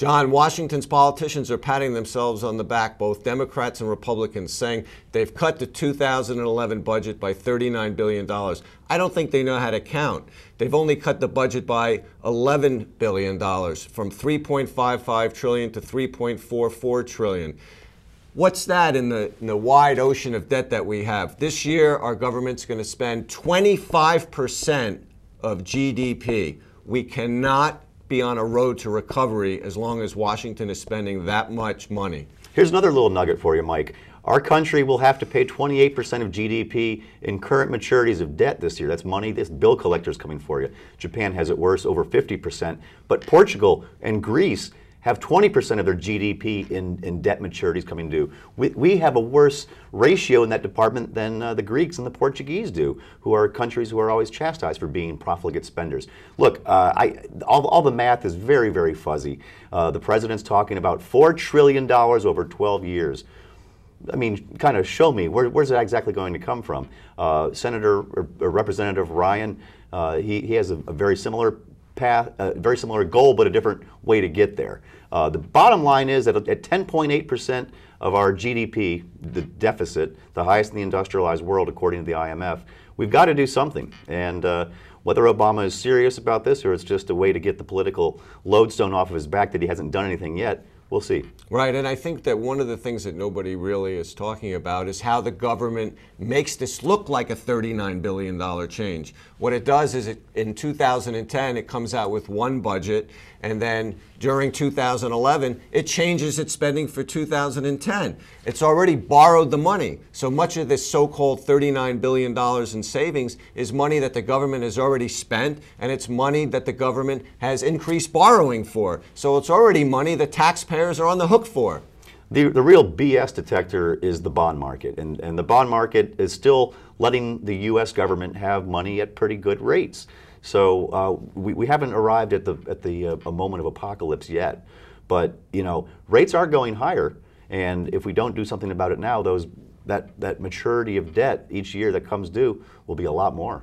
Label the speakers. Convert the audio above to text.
Speaker 1: John, Washington's politicians are patting themselves on the back, both Democrats and Republicans, saying they've cut the 2011 budget by $39 billion. I don't think they know how to count. They've only cut the budget by $11 billion, from $3.55 trillion to $3.44 trillion. What's that in the wide ocean of debt that we have? This year, our government's going to spend 25% of GDP. We cannot be on a road to recovery as long as Washington is spending that much money.
Speaker 2: Here's another little nugget for you, Mike. Our country will have to pay 28% of GDP in current maturities of debt this year. That's money, this bill collector's coming for you. Japan has it worse, over 50%. But Portugal and Greece have 20% of their GDP in debt maturities coming due. We have a worse ratio in that department than the Greeks and the Portuguese do, who are countries who are always chastised for being profligate spenders. Look, all the math is very, very fuzzy. The president's talking about $4 trillion over 12 years. I mean, kind of show me, where's that exactly going to come from? Senator or Representative Ryan, he has a very similar path, very similar goal, but a different way to get there. The bottom line is that at 10.8% of our GDP, the deficit, the highest in the industrialized world according to the IMF, we've got to do something. And whether Obama is serious about this or it's just a way to get the political lodestone off of his back that he hasn't done anything yet, we'll see. Right,
Speaker 1: and I think that one of the things that nobody really is talking about is how the government makes this look like a $39 billion change. What it does is in 2010, it comes out with one budget, and then during 2011, it changes its spending for 2010. It's already borrowed the money. So much of this so-called $39 billion in savings is money that the government has already spent, and it's money that the government has increased borrowing for. So it's already money the taxpayers are on the hook for.
Speaker 2: The real BS detector is the bond market, and the bond market is still letting the U.S. government have money at pretty good rates. So we haven't arrived at a moment of apocalypse yet, but you know, rates are going higher, and if we don't do something about it now, that maturity of debt each year that comes due will be a lot more.